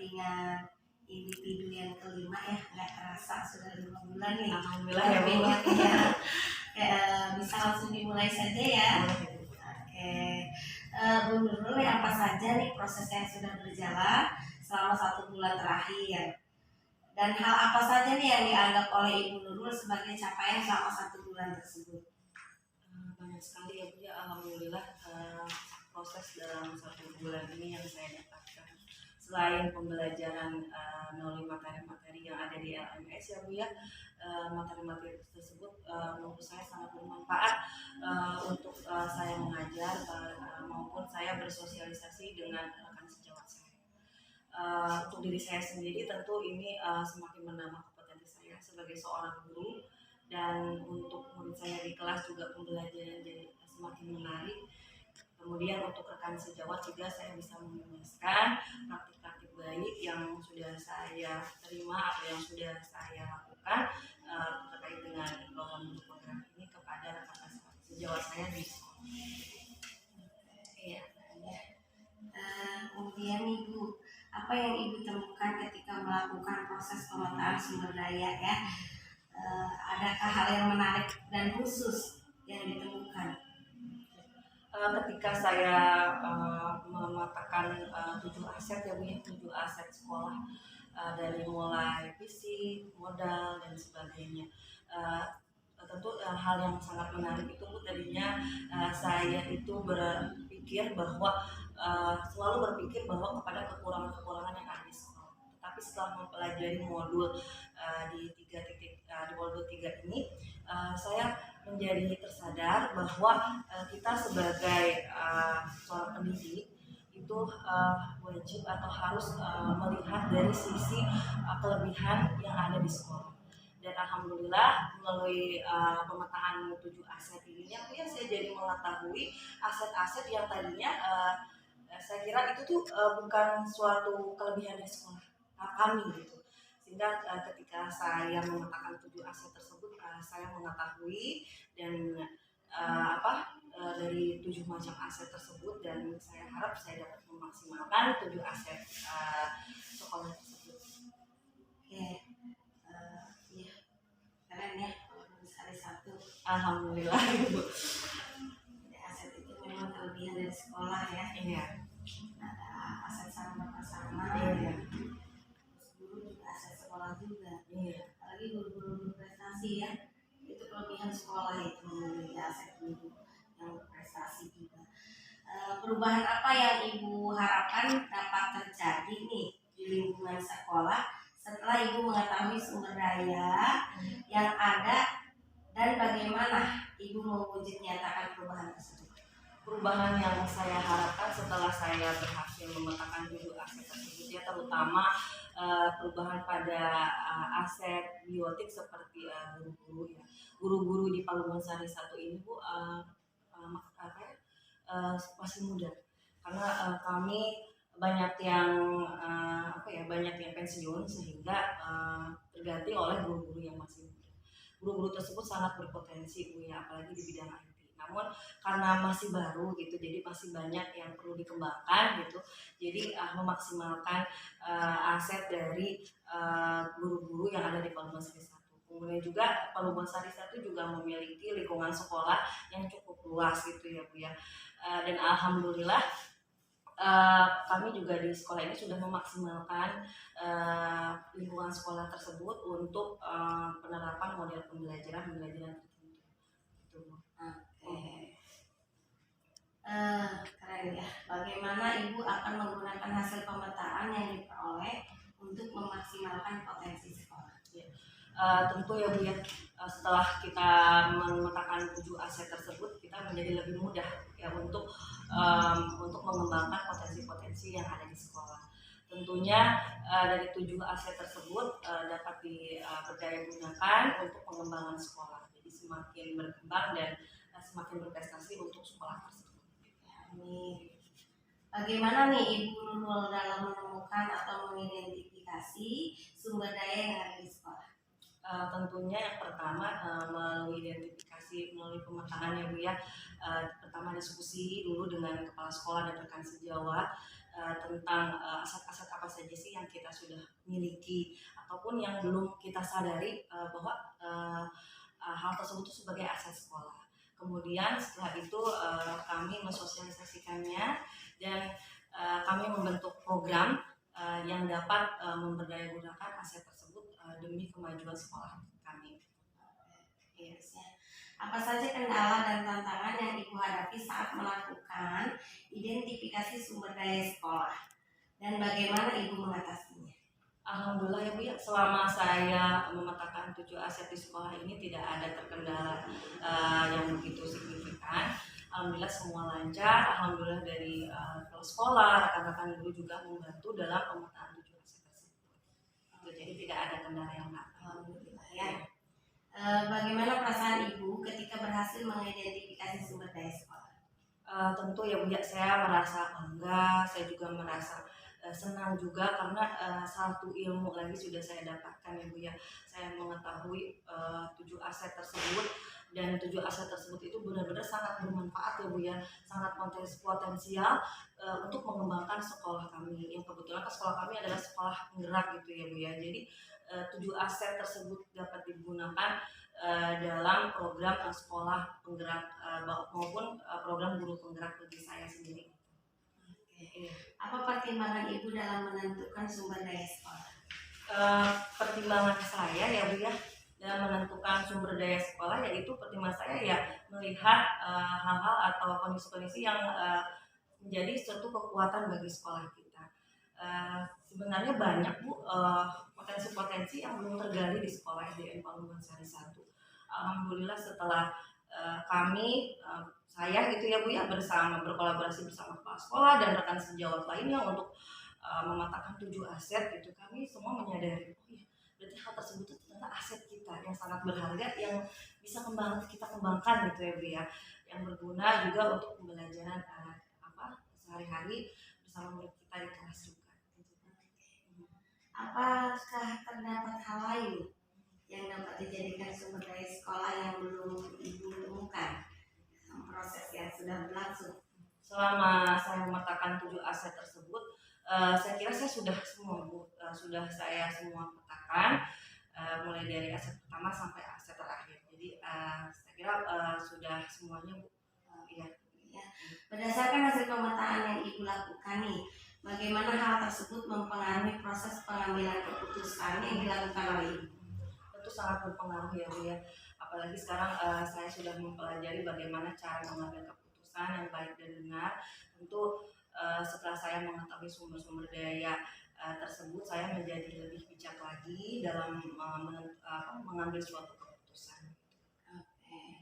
dengan individu yang kelima ya, nggak terasa sudah 5 bulan nih. Alhamdulillah ya Bu. Bisa langsung dimulai saja ya. Oke, Bu Nurul, apa saja nih proses yang sudah berjalan selama 1 bulan terakhir? Dan hal apa saja nih yang dianggap oleh Ibu Nurul sebagai capaian selama 1 bulan tersebut? Banyak sekali ya Bu ya, alhamdulillah proses dalam 1 bulan ini yang saya dapatkan. Selain pembelajaran melalui materi-materi yang ada di LMS ya Bu ya, materi-materi tersebut menurut saya sangat bermanfaat untuk saya mengajar maupun saya bersosialisasi dengan rekan sejawat saya. Untuk diri saya sendiri tentu ini semakin menambah kompetensi saya sebagai seorang guru, dan untuk murid saya di kelas juga pembelajaran jadi semakin menarik. Kemudian untuk rekan sejawat juga saya bisa menjelaskan praktik-praktik baik yang sudah saya terima atau yang sudah saya lakukan terkait dengan program ini kepada rekan sejawat saya di sekolah. Iya. Kemudian Ibu, apa yang Ibu temukan ketika melakukan proses pemetaan sumber daya ya? Adakah hal yang menarik dan khusus yang ditemukan? Ketika saya memetakan 7 aset ya Bu ya, 7 aset sekolah dari mulai fisik, modal dan sebagainya. Tentu hal yang sangat menarik itu Bu, tadinya saya itu berpikir bahwa selalu berpikir bahwa kepada kekurangan-kekurangan yang ada di sekolah. Tetapi setelah mempelajari modul di modul 3 ini, saya menjadi tersadar bahwa kita sebagai seorang pendidik itu wajib atau harus melihat dari sisi kelebihan yang ada di sekolah. Dan alhamdulillah melalui pemetaan 7 aset ini ya saya jadi mengetahui aset-aset yang tadinya saya kira itu tuh bukan suatu kelebihan dari sekolah kami gitu. Sehingga ketika saya memetakan 7 aset tersebut, saya mengetahui dan dari 7 macam aset tersebut, dan saya harap saya dapat memaksimalkan 7 aset sekolah tersebut. Oke, ya keren ya kalau hari 1. Alhamdulillah Ibu. Aset itu memang kelebihan dari sekolah ya. Iya. Ada aset sama-sama. Iya. Guru juga aset sekolah juga. Iya. Apalagi guru-guru berprestasi ya, itu kelebihan sekolah itu memiliki aset guru yang berprestasi juga. Perubahan apa yang Ibu harapkan dapat terjadi nih di lingkungan sekolah setelah Ibu mengetahui sumber daya yang ada, dan bagaimana Ibu mewujud nyatakan perubahan tersebut? Perubahan yang saya harapkan setelah saya berhasil memetakan 7 aset tersebut ya, terutama perubahan pada aset biotik seperti guru-guru ya. Guru-guru di Paluman Sari 1 ini Bu masih muda, karena kami banyak yang banyak yang pensiun, sehingga terganti oleh guru-guru yang masih muda. Guru-guru tersebut sangat berpotensi Bu ya, apalagi di bidang IT. Namun karena masih baru gitu, jadi masih banyak yang perlu dikembangkan gitu. Jadi memaksimalkan aset dari guru-guru yang ada di Paluman Sari 1. Kemudian juga Paluman Sari 1 juga memiliki lingkungan sekolah yang cukup luas gitu ya Bu ya. Dan alhamdulillah kami juga di sekolah ini sudah memaksimalkan lingkungan sekolah tersebut untuk penerapan model pembelajaran tertentu. Gitu. Keren ya. Bagaimana Ibu akan menggunakan hasil pemetaan yang diperoleh untuk memaksimalkan potensi sekolah? Ya. Tentu ya Bu ya, setelah kita memetakan 7 aset tersebut, kita menjadi lebih mudah ya untuk mengembangkan potensi-potensi yang ada di sekolah. Tentunya dari 7 aset tersebut dapat diperdayagunakan untuk pengembangan sekolah. Jadi semakin berkembang dan semakin berprestasi untuk sekolah tersebut. Amin. Bagaimana nih Ibu Nurul dalam menemukan atau mengidentifikasi sumber daya yang ada di sekolah? Tentunya yang pertama melalui identifikasi, melalui pemetaan ya Bu ya. Pertama diskusi dulu dengan kepala sekolah dan rekan sejawat tentang aset-aset apa saja sih yang kita sudah miliki ataupun yang belum kita sadari bahwa hal tersebut itu sebagai aset sekolah. Kemudian setelah itu kami mensosialisasikannya dan kami membentuk program yang dapat memberdayagunakan aset tersebut demi kemajuan sekolah kami. Yes, ya. Apa saja kendala dan tantangan yang Ibu hadapi saat melakukan identifikasi sumber daya sekolah dan bagaimana Ibu mengatasinya? Alhamdulillah ya Bu ya, selama saya memetakan 7 aset di sekolah ini tidak ada terkendala yang begitu signifikan. Alhamdulillah semua lancar. Alhamdulillah dari kepala sekolah, rekan-rekan guru juga membantu dalam pemetaan 7 aset tersebut. Jadi tidak ada kendala yang lain. Alhamdulillah ya. Bagaimana perasaan Ibu ketika berhasil mengidentifikasi sumber daya sekolah? Tentu ya Bu ya, saya merasa bangga, saya juga merasa senang juga karena satu ilmu lagi sudah saya dapatkan ya Bu ya. Saya mengetahui 7 aset tersebut dan 7 aset tersebut itu benar-benar sangat bermanfaat ya Bu ya, sangat potensial untuk mengembangkan sekolah kami. Yang kebetulan sekolah kami adalah sekolah penggerak gitu ya Bu ya. Jadi 7 aset tersebut dapat digunakan dalam program sekolah penggerak maupun program guru penggerak bagi saya sendiri. Oke. Apa pertimbangan Ibu dalam menentukan sumber daya sekolah? Pertimbangan saya ya Bu ya dalam menentukan sumber daya sekolah, yaitu pertimbangan saya ya melihat hal-hal atau kondisi-kondisi yang menjadi suatu kekuatan bagi sekolah kita. Sebenarnya banyak Bu potensi-potensi yang belum tergali di sekolah SDN Pangungan Sari 1. Alhamdulillah setelah kami saya gitu ya Bu ya berkolaborasi bersama kepala sekolah dan rekan sejawat lainnya untuk mematahkan 7 aset gitu, kami semua menyadari oh ya berarti hal tersebut itu ternyata aset kita yang sangat berharga yang bisa kita kembangkan gitu ya Bu ya, yang berguna juga untuk pembelajaran sehari-hari bersama murid kita di kelas juga. Apakah terdapat hal lain yang dapat dijadikan sumber daya sekolah yang belum Ibu temukan dalam proses yang sudah berlangsung? Selama saya memetakan 7 aset tersebut, saya kira saya sudah semua Bu, sudah saya semua petakan mulai dari aset pertama sampai aset terakhir. Jadi saya kira sudah semuanya Bu. Iya. Ya. Berdasarkan hasil pemetaan yang Ibu lakukan nih, bagaimana hal tersebut mempengaruhi proses pengambilan keputusan yang dilakukan oleh Ibu? Tentu sangat berpengaruh ya Bu ya. Apalagi sekarang saya sudah mempelajari bagaimana cara mengambil keputusan yang baik dan benar. Tentu setelah saya mengetahui sumber-sumber daya tersebut, saya menjadi lebih bijak lagi dalam mengambil suatu keputusan. Oke.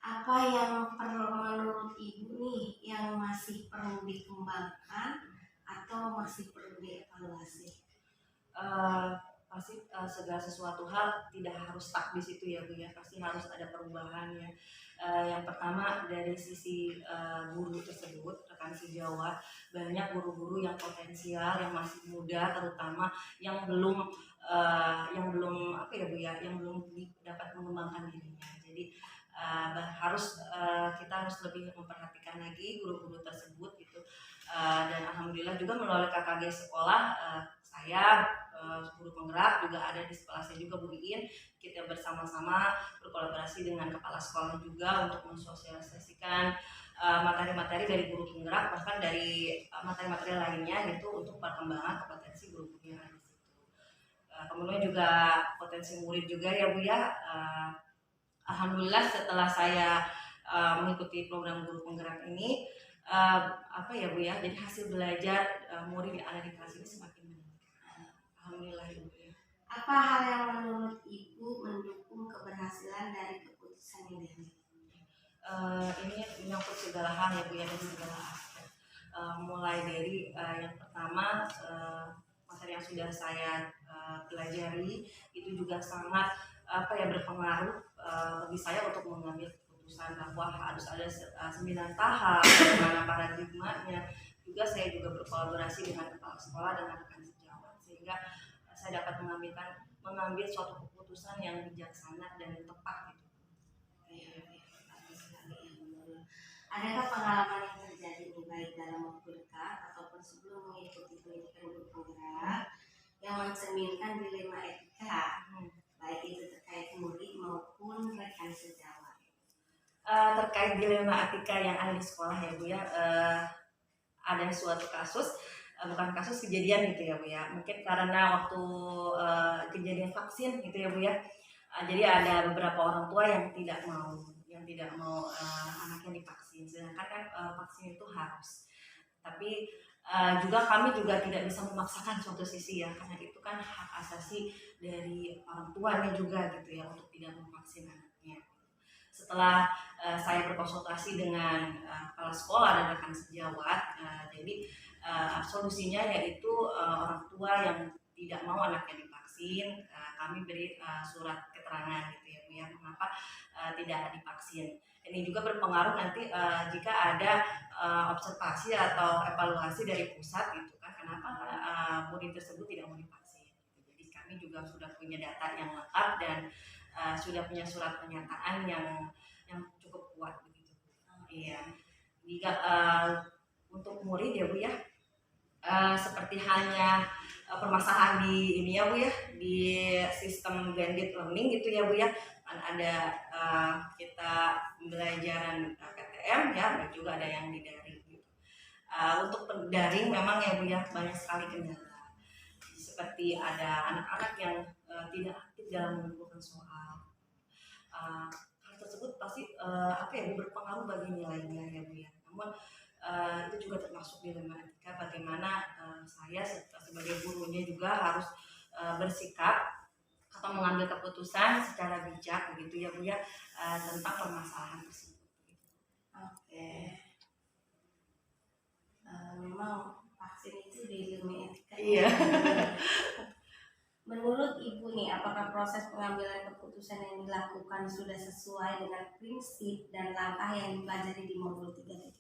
Apa yang perlu menurut Ibu nih yang masih perlu dikembangkan atau masih perlu dievaluasi? Pasti segala sesuatu hal tidak harus stuck di situ ya Bu ya, pasti harus ada perubahan ya. Yang pertama dari sisi guru tersebut, rekan sejawat, banyak guru-guru yang potensial, yang masih muda, terutama yang belum apa ya Bu ya, yang belum dapat mengembangkan dirinya. Jadi kita harus lebih memperhatikan lagi guru-guru tersebut gitu. Dan alhamdulillah juga melalui KKG sekolah saya guru penggerak juga ada di sekolah saya juga Bu Iin, kita bersama-sama berkolaborasi dengan kepala sekolah juga untuk mensosialisasikan materi-materi dari guru penggerak, bahkan dari materi-materi lainnya gitu untuk perkembangan kompetensi guru-guru yang ada di situ. Kemudian juga potensi murid juga ya Bu ya. Alhamdulillah setelah saya mengikuti program guru penggerak ini apa ya Bu ya, jadi hasil belajar murid yang ada di kelas ini semakin meningkat. Alhamdulillah Ibu ya. Apa hal yang menurut Ibu mendukung keberhasilan dari keputusan yang diambil? Ini menyangkut segala hal ya Bu ya, dari segala aspek. Mulai dari yang pertama materi yang sudah saya pelajari itu juga sangat berpengaruh bagi saya untuk mengambil keputusan bahwa harus ada 9 tahap, bagaimana paradigmanya. Juga saya juga berkolaborasi dengan kepala sekolah dan rekan sejawat sehingga saya dapat mengambil suatu keputusan yang bijaksana dan tepat gitu. Adakah pengalaman yang terjadi baik dalam waktu dekat ataupun sebelum mengikuti pendidikan guru penggerak yang mencerminkan dilema etika, baik itu terkait murid maupun rekan sejawat. Terkait dilema etika yang ada di sekolah ya Bu ya, ada suatu kasus, bukan kasus, kejadian gitu ya Bu ya, mungkin karena waktu kejadian vaksin gitu ya Bu ya. Jadi ada beberapa orang tua yang tidak mau anaknya divaksin, sedangkan kan vaksin itu harus. Tapi juga kami juga tidak bisa memaksakan suatu sisi ya, karena itu kan hak asasi dari orang tuanya juga gitu ya untuk tidak memvaksin anaknya. Setelah saya berkonsultasi dengan kepala sekolah dan rekan sejawat, jadi solusinya yaitu orang tua yang tidak mau anaknya divaksin, kami beri surat keterangan gitu ya Bu ya, mengapa tidak divaksin. Ini juga berpengaruh nanti jika ada observasi atau evaluasi dari pusat gitu kan, kenapa murid tersebut tidak mau divaksin. Jadi kami juga sudah punya data yang lengkap dan sudah punya surat pernyataan yang cukup kuat begitu. Iya. Jika untuk murid ya Bu ya, seperti hanya permasalahan di ini ya Bu ya, di sistem blended learning gitu ya Bu ya, kan ada kita pembelajaran PTM ya, dan juga ada yang di daring gitu. Untuk daring memang ya Bu ya banyak sekali kendala, seperti ada anak-anak yang tidak aktif dalam mengumpulkan soal. Hal tersebut pasti berpengaruh bagi nilainya ya Bu ya. Namun itu juga termasuk dilema etika, bagaimana saya sebagai gurunya juga harus bersikap atau mengambil keputusan secara bijak begitu ya Bu ya, tentang permasalahan tersebut. Oke. Memang vaksin itu dilema etika. Iya. Menurut Ibu nih, apakah proses pengambilan keputusan yang dilakukan sudah sesuai dengan prinsip dan langkah yang dipelajari di modul 3.1?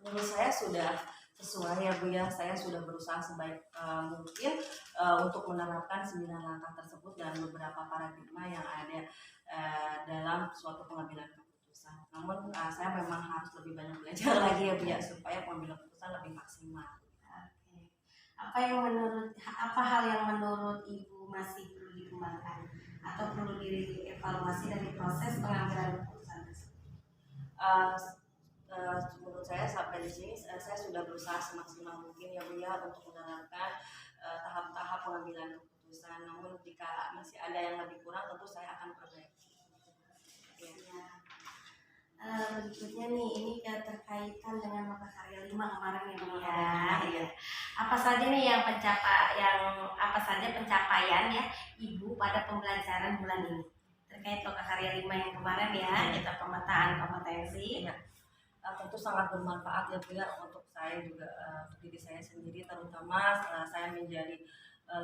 Menurut saya sudah sesuai ya Bu ya, saya sudah berusaha sebaik mungkin untuk menerapkan 9 langkah tersebut dan beberapa paradigma yang ada dalam suatu pengambilan keputusan. Namun saya memang harus lebih banyak belajar lagi ya Bu ya, supaya pengambilan keputusan lebih maksimal. Apa hal yang menurut Ibu masih perlu dikembangkan atau perlu dievaluasi dari proses pengambilan keputusan tersebut? Menurut saya sampai di sini saya sudah berusaha semaksimal mungkin ya Bu ya untuk menerapkan tahap-tahap pengambilan keputusan. Namun jika masih ada yang lebih kurang, tentu saya akan perbaiki. Ya. Berikutnya nih, ini terkaitan dengan mata karya 5 kemarin ya Bu ya. Apa saja nih apa saja pencapaian ya Ibu pada pembelajaran bulan ini terkait loka karya 5 yang kemarin ya, kita pemetaan kompetensi. Tentu sangat bermanfaat ya Bu ya untuk saya juga, untuk diri saya sendiri, terutama saya menjadi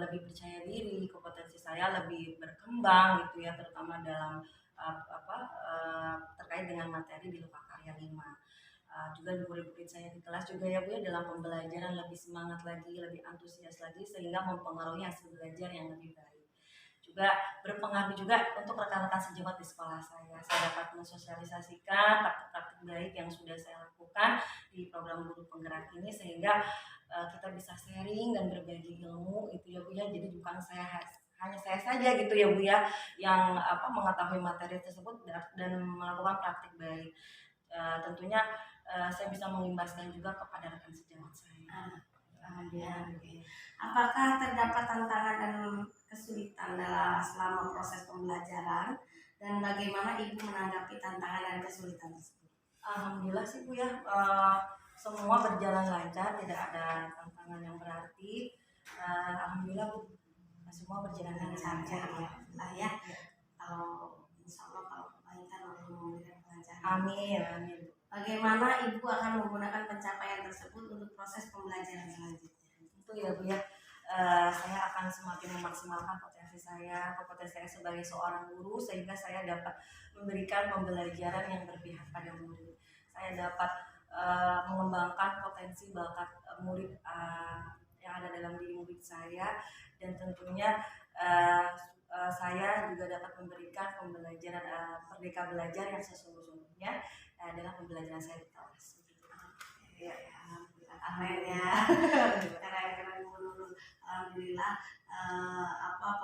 lebih percaya diri, kompetensi saya lebih berkembang gitu ya, terutama dalam terkait dengan materi di loka karya 5. Juga murid-murid saya di kelas juga ya Bu ya, dalam pembelajaran lebih semangat lagi, lebih antusias lagi, sehingga mempengaruhi hasil belajar yang lebih baik. Juga berpengaruh juga untuk rekan-rekan sejawat di sekolah saya. Saya dapat mensosialisasikan praktik-praktik baik yang sudah saya lakukan di program guru penggerak ini, sehingga kita bisa sharing dan berbagi ilmu itu ya Bu ya. Jadi bukan hanya saya saja gitu ya Bu ya yang mengetahui materi tersebut dan melakukan praktik baik. Tentunya saya bisa mengimbaskan juga kepada rekan sejawat saya. Apakah terdapat tantangan dan kesulitan selama proses pembelajaran, dan bagaimana Ibu menanggapi tantangan dan kesulitan tersebut? Alhamdulillah sih Bu ya, semua berjalan lancar, tidak ada tantangan yang berarti. Alhamdulillah Bu, semua berjalan lancar ya. Kalau insya Allah kalau kebaikan Allah memberikan kelancaran. Amin. Bagaimana Ibu akan menggunakan pencapaian tersebut untuk proses pembelajaran selanjutnya? Itu ya Bu ya, saya akan semakin memaksimalkan kompetensi saya sebagai seorang guru, sehingga saya dapat memberikan pembelajaran yang berpihak pada murid. Saya dapat mengembangkan potensi bakat murid yang ada dalam diri murid saya, dan tentunya saya juga dapat memberikan pembelajaran merdeka belajar yang sesungguhnya dalam pembelajaran saya di kelas. Ya, alhamdulillah. Amin ya. Keren Bu Nurul. Alhamdulillah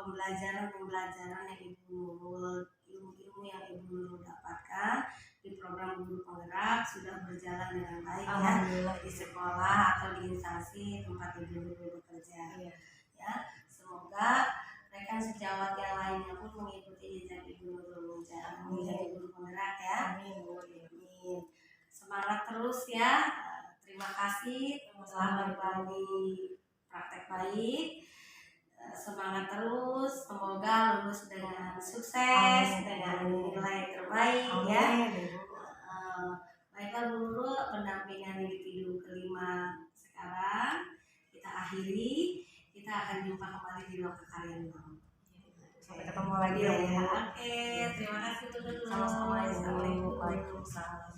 pembelajaran yang Ibu Nurul, ilmu-ilmu yang Ibu Nurul dapatkan di program guru penggerak sudah berjalan dengan baik ya di sekolah atau di instansi tempat Ibu Nurul bekerja. Ya, semoga rekan sejawat yang lainnya pun mengikuti jejak Ibu Nurul menjadi guru penggerak ya. Amin. Semangat terus ya. Terima kasih telah berbagi praktek baik. Semangat terus, semoga lulus dengan sukses, dengan nilai terbaik ya. Baiklah Bu Nurul, pendampingan individu kelima sekarang kita akhiri. Kita akan jumpa kembali di Loka Karya 6. Sampai ketemu lagi ya. Oke, terima kasih Bu Nurul. Sama-sama. Assalamualaikum. Waalaikumsalam.